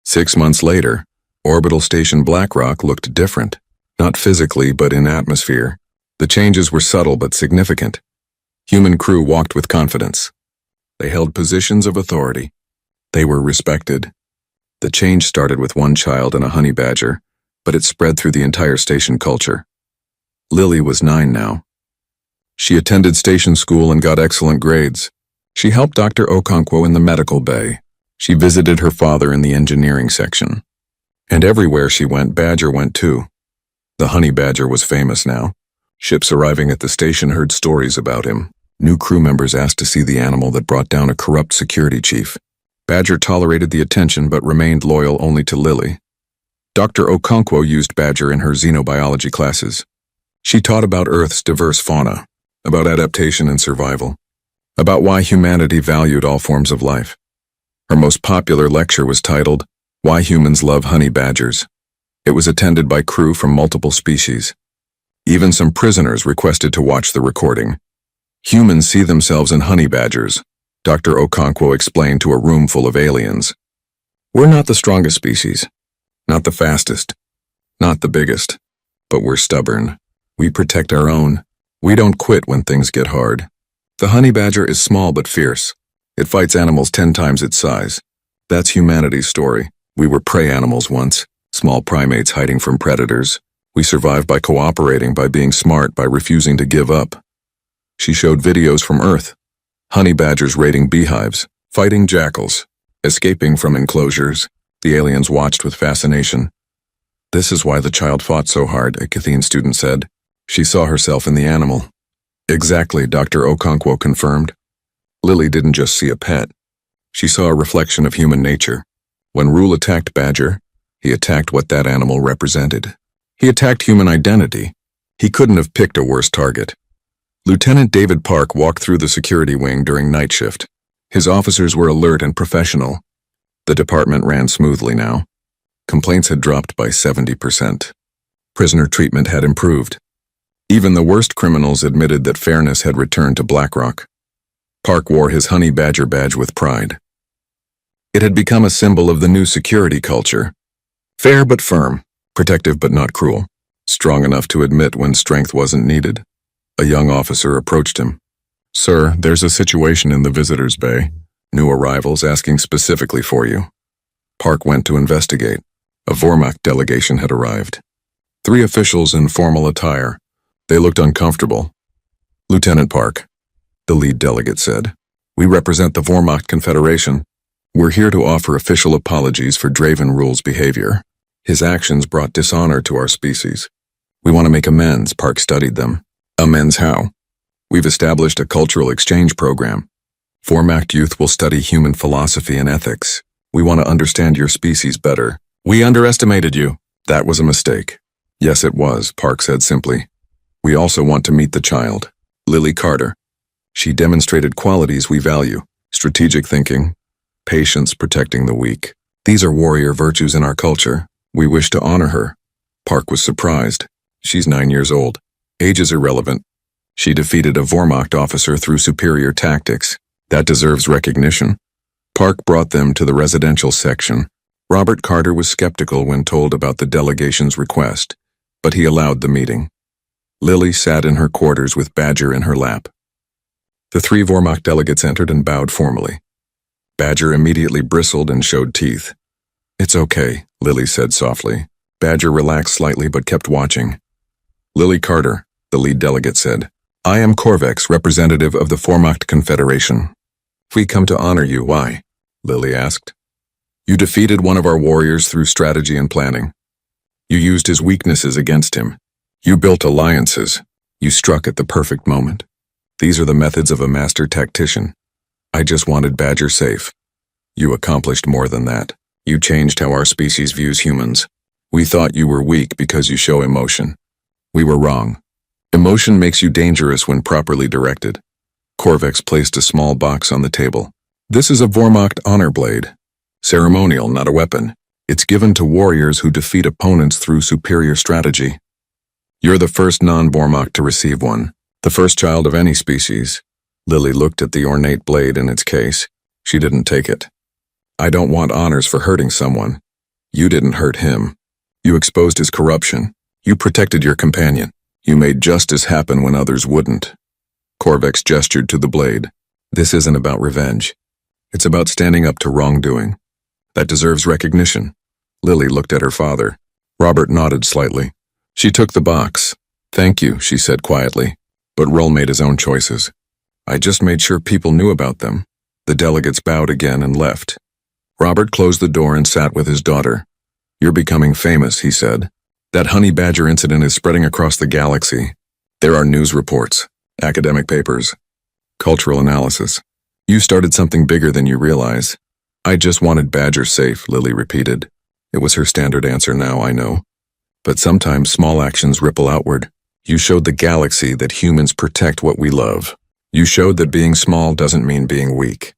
6 months later, Orbital Station Blackrock looked different, not physically but in atmosphere. The changes were subtle but significant. Human crew walked with confidence. They held positions of authority. They were respected. The change started with one child and a honey badger, but it spread through the entire station culture. Lily was 9 now. She attended station school and got excellent grades. She helped Dr. Okonkwo in the medical bay. She visited her father in the engineering section. And everywhere she went, Badger went too. The honey badger was famous now. Ships arriving at the station heard stories about him. New crew members asked to see the animal that brought down a corrupt security chief. Badger tolerated the attention but remained loyal only to Lily. Dr. Okonkwo used Badger in her xenobiology classes. She taught about Earth's diverse fauna, about adaptation and survival, about why humanity valued all forms of life. Her most popular lecture was titled, "Why Humans Love Honey Badgers." It was attended by crew from multiple species. Even some prisoners requested to watch the recording. Humans see themselves in honey badgers, Dr. Okonkwo explained to a room full of aliens. We're not the strongest species, not the fastest, not the biggest, but we're stubborn. We protect our own. We don't quit when things get hard. The honey badger is small but fierce. It fights animals 10 times its size. That's humanity's story. We were prey animals once, small primates hiding from predators. We survived by cooperating, by being smart, by refusing to give up. She showed videos from Earth. Honey badgers raiding beehives, fighting jackals, escaping from enclosures. The aliens watched with fascination. This is why the child fought so hard, a Cathene student said. She saw herself in the animal. Exactly, Dr. Okonkwo confirmed. Lily didn't just see a pet. She saw a reflection of human nature. When Rule attacked Badger, he attacked what that animal represented. He attacked human identity. He couldn't have picked a worse target. Lieutenant David Park walked through the security wing during night shift. His officers were alert and professional. The department ran smoothly now. Complaints had dropped by 70%. Prisoner treatment had improved. Even the worst criminals admitted that fairness had returned to Blackrock. Park wore his honey badger badge with pride. It had become a symbol of the new security culture. Fair but firm, protective but not cruel, strong enough to admit when strength wasn't needed. A young officer approached him. "Sir, there's a situation in the visitors' bay. New arrivals asking specifically for you." Park went to investigate. A Vormak delegation had arrived. 3 officials in formal attire. They looked uncomfortable. "Lieutenant Park," the lead delegate said, "we represent the Vormak Confederation. We're here to offer official apologies for Draven Rule's behavior. His actions brought dishonor to our species. We want to make amends." Park studied them. "Amends how?" "We've established a cultural exchange program. Vormak youth will study human philosophy and ethics. We want to understand your species better. We underestimated you. That was a mistake." "Yes, it was," Park said simply. We also want to meet the child, Lily Carter. She demonstrated qualities we value: strategic thinking, patience, protecting the weak. These are warrior virtues in our culture. We wish to honor her. Park was surprised. She's 9 years old. Age is irrelevant. She defeated a Wehrmacht officer through superior tactics. That deserves recognition. Park brought them to the residential section. Robert Carter was skeptical when told about the delegation's request, but he allowed the meeting. Lily sat in her quarters with Badger in her lap. The 3 Wehrmacht delegates entered and bowed formally. Badger immediately bristled and showed teeth. "It's okay," Lily said softly. Badger relaxed slightly but kept watching. "Lily Carter," the lead delegate said. "I am Korvex, representative of the Wehrmacht Confederation. We come to honor you. Why?" Lily asked. "You defeated one of our warriors through strategy and planning. You used his weaknesses against him. You built alliances. You struck at the perfect moment. These are the methods of a master tactician. I just wanted Badger safe. You accomplished more than that. You changed how our species views humans. We thought you were weak because you show emotion. We were wrong. Emotion makes you dangerous when properly directed." Korvex placed a small box on the table. "This is a Wehrmacht honor blade. Ceremonial, not a weapon. It's given to warriors who defeat opponents through superior strategy. You're the first non-Wehrmacht to receive one, the first child of any species." Lily looked at the ornate blade in its case. She didn't take it. "I don't want honors for hurting someone. You didn't hurt him. You exposed his corruption. You protected your companion. You made justice happen when others wouldn't." Korvex gestured to the blade. "This isn't about revenge. It's about standing up to wrongdoing. That deserves recognition." Lily looked at her father. Robert nodded slightly. She took the box. "Thank you," she said quietly. But Roll made his own choices. "I just made sure people knew about them." The delegates bowed again and left. Robert closed the door and sat with his daughter. "You're becoming famous," he said. "That honey badger incident is spreading across the galaxy. There are news reports, academic papers, cultural analysis. You started something bigger than you realize." "I just wanted Badger safe," Lily repeated. It was her standard answer now, I know. But sometimes small actions ripple outward. You showed the galaxy that humans protect what we love. You showed that being small doesn't mean being weak.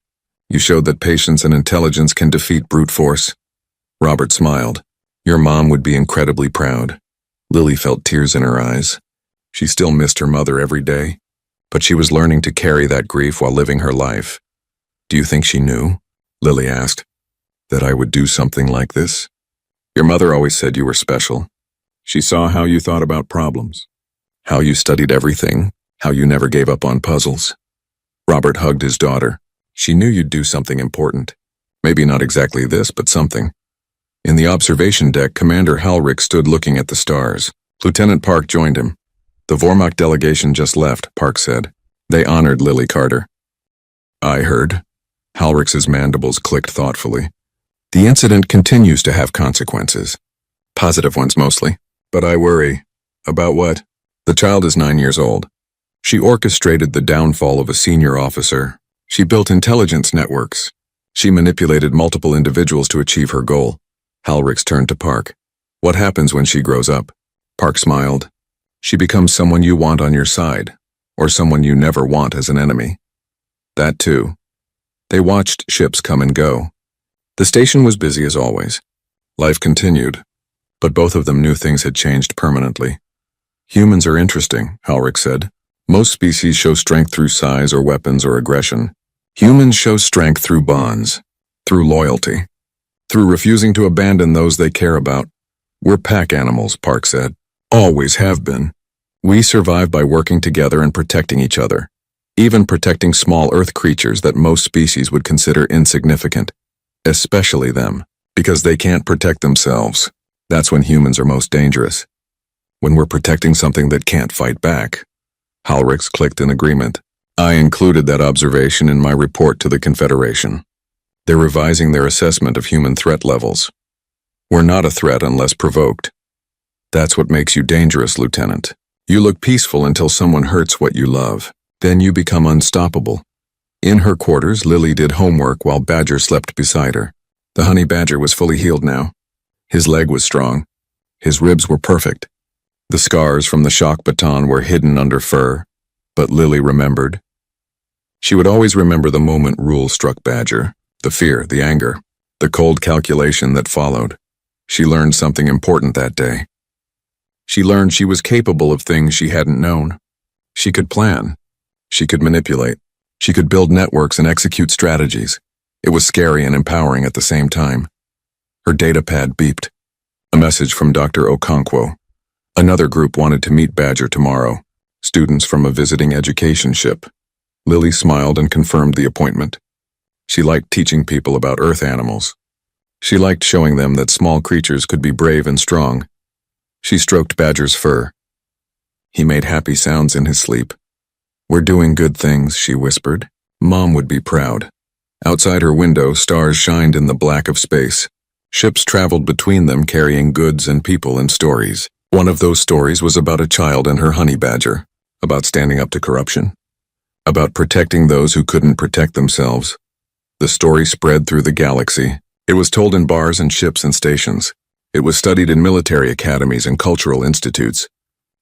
You showed that patience and intelligence can defeat brute force. Robert smiled. "Your mom would be incredibly proud." Lily felt tears in her eyes. She still missed her mother every day, but she was learning to carry that grief while living her life. "Do you think she knew?" Lily asked. "That I would do something like this?" "Your mother always said you were special. She saw how you thought about problems, how you studied everything, how you never gave up on puzzles." Robert hugged his daughter. "She knew you'd do something important. Maybe not exactly this, but something." In the observation deck, Commander Halrick stood looking at the stars. Lieutenant Park joined him. "The Wehrmacht delegation just left," Park said. "They honored Lily Carter." "I heard." Halrick's mandibles clicked thoughtfully. "The incident continues to have consequences. Positive ones mostly. But I worry." "About what?" "The child is 9 years old. She orchestrated the downfall of a senior officer. She built intelligence networks. She manipulated multiple individuals to achieve her goal." Halrick turned to Park. "What happens when she grows up?" Park smiled. "She becomes someone you want on your side, or someone you never want as an enemy." "That too." They watched ships come and go. The station was busy as always. Life continued, but both of them knew things had changed permanently. "Humans are interesting," Halrick said. "Most species show strength through size or weapons or aggression. Humans show strength through bonds, through loyalty, through refusing to abandon those they care about. We're pack animals," Park said. "Always have been. We survive by working together and protecting each other, even protecting small Earth creatures that most species would consider insignificant, especially them, because they can't protect themselves. That's when humans are most dangerous. When we're protecting something that can't fight back." Halrick clicked in agreement. "I included that observation in my report to the Confederation. They're revising their assessment of human threat levels. We're not a threat unless provoked. That's what makes you dangerous, Lieutenant. You look peaceful until someone hurts what you love. Then you become unstoppable." In her quarters, Lily did homework while Badger slept beside her. The honey badger was fully healed now. His leg was strong. His ribs were perfect. The scars from the shock baton were hidden under fur, but Lily remembered. She would always remember the moment Rule struck Badger, the fear, the anger, the cold calculation that followed. She learned something important that day. She learned she was capable of things she hadn't known. She could plan. She could manipulate. She could build networks and execute strategies. It was scary and empowering at the same time. Her data pad beeped. A message from Dr. Okonkwo. Another group wanted to meet Badger tomorrow. Students from a visiting education ship. Lily smiled and confirmed the appointment. She liked teaching people about Earth animals. She liked showing them that small creatures could be brave and strong. She stroked Badger's fur. He made happy sounds in his sleep. "We're doing good things," she whispered. Mom would be proud. Outside her window, stars shined in the black of space. Ships traveled between them carrying goods and people and stories. One of those stories was about a child and her honey badger, about standing up to corruption, about protecting those who couldn't protect themselves. The story spread through the galaxy. It was told in bars and ships and stations. It was studied in military academies and cultural institutes.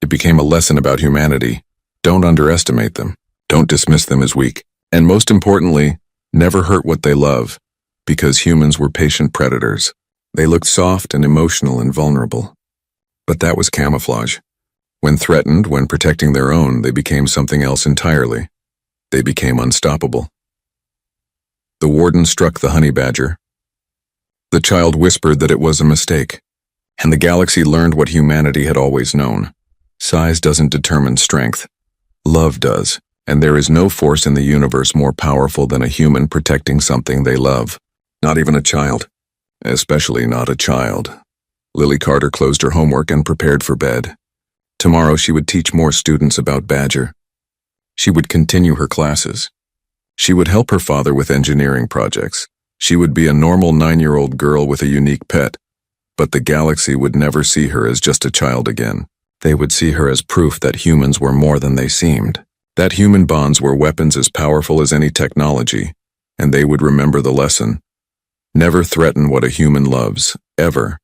It became a lesson about humanity. Don't underestimate them. Don't dismiss them as weak. And most importantly, never hurt what they love, because humans were patient predators. They looked soft and emotional and vulnerable. But that was camouflage. When threatened, when protecting their own, they became something else entirely. They became unstoppable. The warden struck the honey badger. The child whispered that it was a mistake, and the galaxy learned what humanity had always known. Size doesn't determine strength. Love does, and there is no force in the universe more powerful than a human protecting something they love. Not even a child. Especially not a child. Lily Carter closed her homework and prepared for bed. Tomorrow she would teach more students about Badger. She would continue her classes. She would help her father with engineering projects. She would be a normal 9-year-old girl with a unique pet. But the galaxy would never see her as just a child again. They would see her as proof that humans were more than they seemed. That human bonds were weapons as powerful as any technology, and they would remember the lesson. Never threaten what a human loves, ever.